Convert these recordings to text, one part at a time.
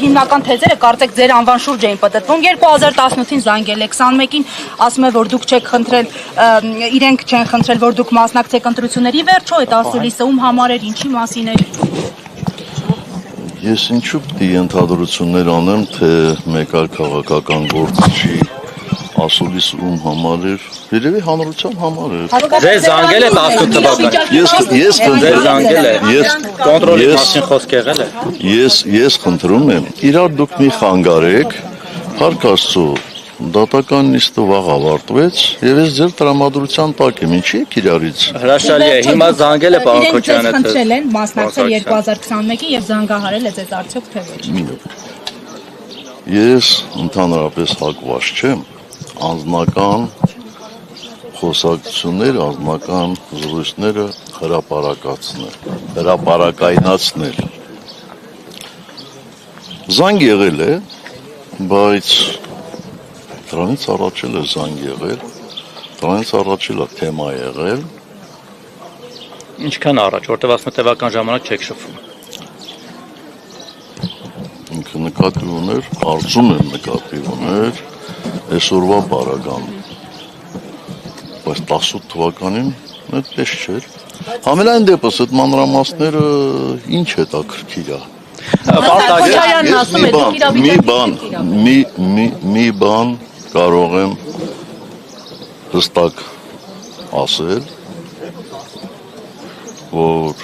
հիմնական թեզերը կարծեք ձեր անվան շուրջ էին պատտվում 2018-ին զանգել է 21-ին ասում է որ դուք չեք խնդրել իրենք չեն խնդրել որ դուք մասնակցեք ընտրությունների վերջո այդ ասուլիսը ում համար էր ինչի մասին էր Ես ինչու պիտի ենթադրություններ անեմ թե մեկ այլ քաղաքական գործչի ասուլիս ում համար էր երևի հանրության համար էր Ձեզ զանգել է 18 թվականին Ես Ձեզ զանգել է կոնտրոլի մասին խոսք եղել է Ես խնդրում եմ իրար դուք մի խանգարեք Փառք Աստծո Դատական նիստը վաղ ավարտվեց եւ ես ձեր տրամադրության տակ եմ ինչի եք իրարից Հրաշալի է հիմա զանգել է պարոն Քոչարյանը Իրենք խնդրել են մասնակցել 2021-ին եւ զանգահարել է ձեզ արդյոք թե ոչ Ես ընդհանրապես հակված չեմ անձնական խոսակցություններ անձնական զրույցները հրապարակայնացնել Զանգ եղել է բայց Դրանից առաջ էլ է զանգ եղել, դրանից առաջ էլ է թեմա եղել Ինչքան առաջ, որտեվ ասում տևական ժամանակ չեք շփվում Ինքը նկատի ուներ, արծում եմ նկատի ուներ այսօրվա բարական Բայց 18 թվականին այդպես չէր Համենայն դեպս այդ մանրամասները ինչ հետաքրքիր է Քոչարյանն ասում է դուք իրավիճակի Մի բան կարող եմ հստակ ասել, որ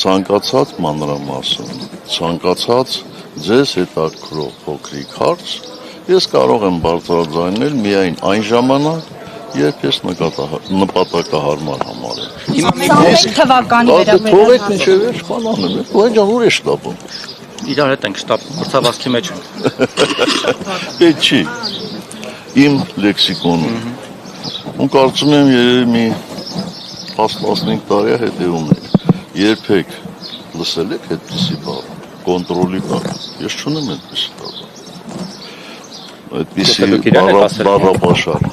ցանկացած մանրամասն, ցանկացած ձեզ հետաքրքրող փոքրիկ հարց, ես կարող եմ բարձրաձայնել միայն այն ժամանակ, երբ ես նպատակահարմար համարեմ։ Հիմա թվականի վերաբերյալ Թողեք մինչև վերջ բան անեմ, ու այն ուր է շտապում։ Իրար հետ ենք շտապում, մրցավազքի մեջ ենք։ Պետք չի։ Իմ լեքսիկոնում։ Ու կարծում եմ երևի մի 10-15 տարի հետևում եք։ Երբեք լսել եք այդպիսի բառ, կոնտրոլի բառ։ Ես չունեմ այդպիսի բառ։ Այդպիսի բառապաշար։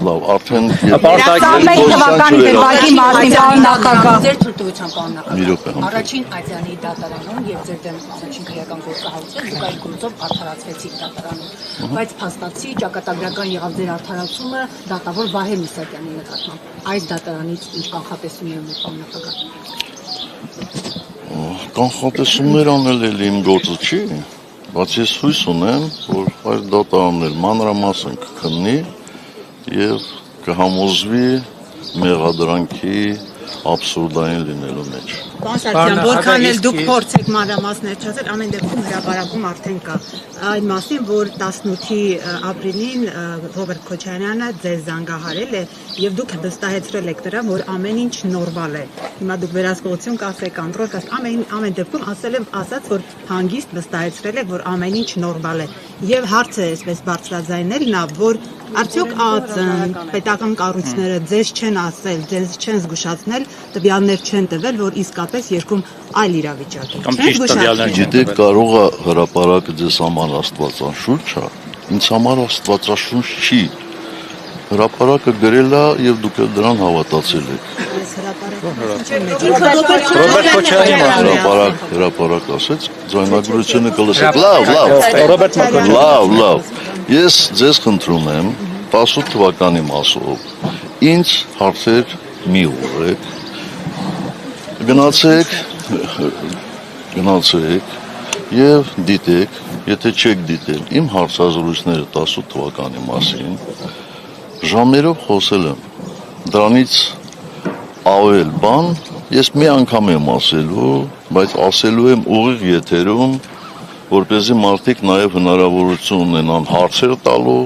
Լավ, արդեն 21 թվականի դեպի մասին բան նախագահ Ձեր թույլտվության պարոն Մի րոպե, նախագահ Առաջին Այծյանի դատարանում եւ ձեր դեմ առաջին քրեական գործահարուցել դուք այդ գործով արդարացվեցիք դատարանում բայց փաստացի ճակատագրական եղավ ձեր արդարացումը դատավոր Վահե Միսակյանի նկատմամբ այս դատարանից ինչ կանխատեսում եք պարոն նախագահ Կանխատեսումներ անել էլ իմ գործը չի բայց ես հույս ունեմ որ այս դատարանն էլ մանրամասն կքննի եւ կհամոզվի մեղադրանքի աբսուրդային լինելու մեջ։ Պարոն Սարգսյան, որքան էլ դուք փորձեք մանրամասներ չասել, ամեն դեպքում հրապարակում արդեն կա այն մասին, որ 18-ի ապրիլին Ռոբերտ Քոչարյանը ձեզ զանգահարել է եւ դուք վստահեցրել եք դրան, որ ամեն ինչ նորմալ է։ Հիմա դուք վերահսկողություն կասեք, կոնտրոլ կասեք, ամեն դեպքում ասած, որ հանգիստ վստահեցրել եք, որ ամեն ինչ նորմալ է։ Եվ հարցը այսպես բարձրաձայնել նա, որ արդյոք պետական կառույցները ձեզ չեն ասել, ձեզ չեն զգուշացնել, տվյալներ չեն տվել, որ իսկապես երկում այլ իրավիճակ է։ Կամ ճիշտ տվյալներ Գիտեք, կարող է հրապարակը ձեզ համար աստվածաշունչ է, ինձ համար աստվածաշունչ չի։ Հրապարակը գրել է եւ դուք դրան հավատացել եք։ Ռոբերտ Քոչարյանը Հրապարակ ասեց, ձայնագրությունը կլսեք։ Լավ։ Ռոբերտ Մակոյանը Լավ։ Ես ձեզ խնդրում եմ 18 թվականի մասով ինձ հարցեր մի ուղղեք գնացեք եւ դիտեք եթե չեք դիտել իմ հարցազրույցները 18 թվականի մասին ժամերով խոսել եմ դրանից ավել բան ես մի անգամ եմ ասելու բայց ասելու եմ ուղիղ եթերում որպեսզի մարդիկ նաև հնարավորություն ունենան հարցեր տալու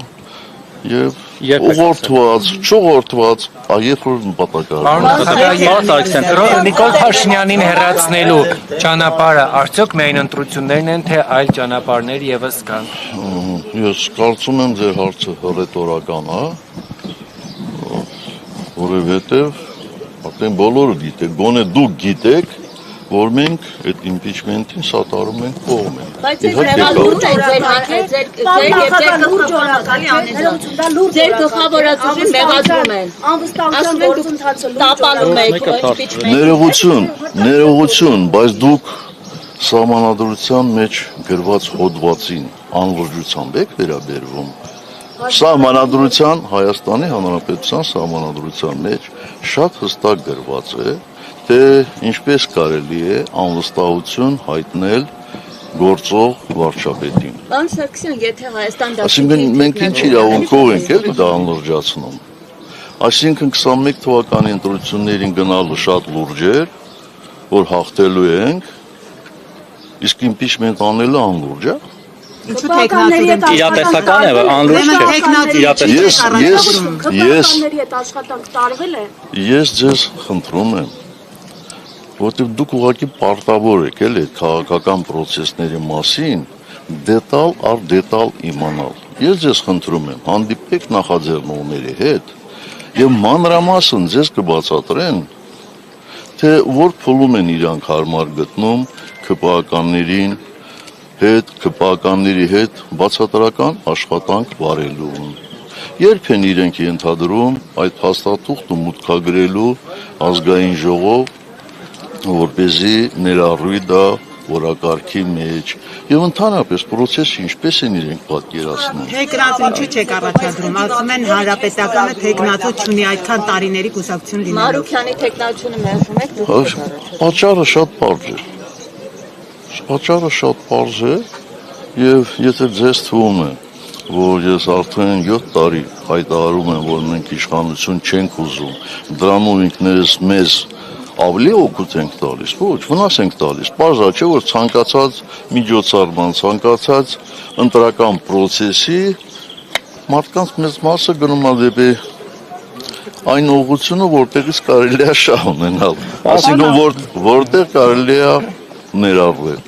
եւ ուղղորդված, չուղղորդված, երբ որ նպատակահարմար Նիկոլ Փաշինյանին հեռացնելու ճանապարհը արդյոք միայն ընտրություններն են, թե այլ ճանապարհներ եւս կան։ Ես կարծում եմ ձեր հարցը ռետորական է, որովհետեւ արդեն բոլորը գիտեք, գոնե դուք գիտեք, որ մենք այդ impeachment-ին սատարում ենք կողմեն։ Բայց ձեր գլխավորածությունին մեղադրում են։ Ասում են դուք տապալում եք impeachment-ը։ Ներողություն, բայց դուք Սահմանադրության մեջ գրված հոդվածին անլրջությամբ եք վերաբերվում։ Սահմանադրության, Հայաստանի Հանրապետության սահմանադրության մեջ շատ հստակ գրված է, թե ինչպես կարելի է անվստահություն հայտնել գործող վարչապետին։ Պարոն Սարգսյան, եթե Հայաստան Այսինքն մենք ինչ իրավունքով ենք էլի դա անլրջացնում։ Այսինքն 21 թվականի ընտրություններին գնալը շատ լուրջ էր, որ հաղթելու ենք, իսկ impeachment անելը անլուրջ է։ Ինչու տեխնացու դեմ Իրատեսական է, անլուրջ չէ։ Քաղաքականների հետ աշխատանք տարվել է։ Ես ձեզ խնդրում եմ, որտեղ դուք ուղղակի պարտավոր եք էլի քաղաքական process-ների մասին դետալ առ դետալ իմանալ։ Ես ձեզ խնդրում եմ, հանդիպեք նախաձեռնողների հետ եւ մանրամասն ձեզ կբացատրեն, թե որ փուլում են իրանք հարմար գտնում ԿՊԱ-ների հետ բացատրական աշխատանք վարելու։ Երբ են իրենք ենթադրում այդ փաստաթուղթը մուտքագրելու ազգային ժողով, որպեսզի ներառվի դա որակարգի մեջ եւ ընդհանրապես process-ը ինչպես են իրենք պատկերացնում։ Տեխնացու ինչու չեք առաջադրում։ Ասում են հանրապետականը տեխնացու չունի այդքան տարիների կուսակցություն լինելու։ Մարուքյանի տեխնացությունը մերժում եք դուք։ Պատճառը շատ պարզ է։ Պատճառը շատ պարզ է եւ եթե ձեզ թվում է, որ ես արդեն 7 տարի հայտարարում եմ, որ մենք իշխանություն չենք ուզում, դրանով ինքներս մեզ ավելի օգուտ ենք տալիս, ոչ, վնաս ենք տալիս։ Պարզ է, չէ՞ որ ցանկացած միջոցառման, ցանկացած ընտրական process-ի մարդկանց մեծ մասը գնում է դեպի այն ուղղությունը, որտեղից կարելի է շահ ունենալ, այսինքն որտեղ կարելի է ներառվել։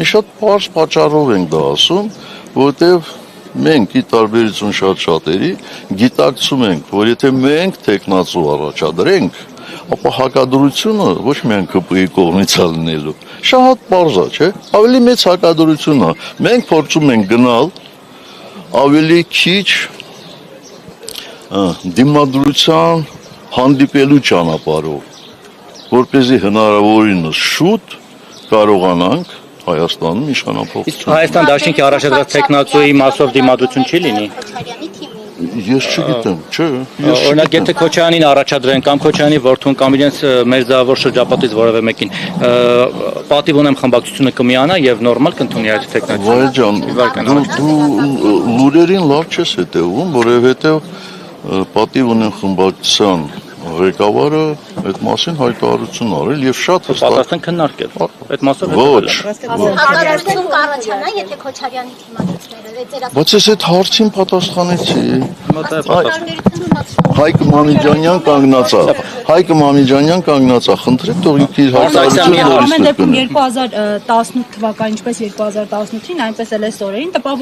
Մի շատ պարզ պատճառով ենք դա ասում, որտեղ մենք ի տարբերություն շատ-շատերի գիտակցում ենք, որ եթե մենք տեխնացու առաջադրենք, ապա հակադրությունը ոչ միայն ԿՊ-ի կողմից է լինելու, շատ պարզ է, չէ՞։ Ավելի մեծ հակադրություն է։ Մենք փորձում ենք գնալ ավելի քիչ դիմադրության հանդիպելու ճանապարհով, որպեսզի հնարավորինս շուտ կարողանանք Հայաստանում իշխանափոխություն։ Հայաստան դաշինքի առաջադրած տեխնացուի մասով դիմադրություն չի լինի։ Ես չգիտեմ, չէ։ Օրինակ, եթե Քոչարյանին առաջադրեն կամ Քոչարյանի որդուն կամ իրենց մերձավոր շրջապատից որևէ մեկին, պատիվ ունեմ խմբակցությունը կմիանա եւ նորմալ կընդունի այդ տեխնացիան։ Վայ ջան, դու լուրերին լավ չես հետևում, որովհետեւ պատիվ ունեմ խմբակցության ղեկավարը այդ մասին հայտարարություն արել եւ շատ հստակ պատասխան քննարկել։ Այդ մասով ոչ։ Հակառակություն կառաջանա, եթե Քոչարյանի թիմակիցները Բայց ես այդ հարցին պատասխանեցի։ Հայկ Մամիջանյան կանգնած է, խնդրեք թող ինքը իր հայտարարությունը Ամեն դեպքում 2018 թվականի, ինչպես 2018-ին, այնպես էլ այս օրերին տպավ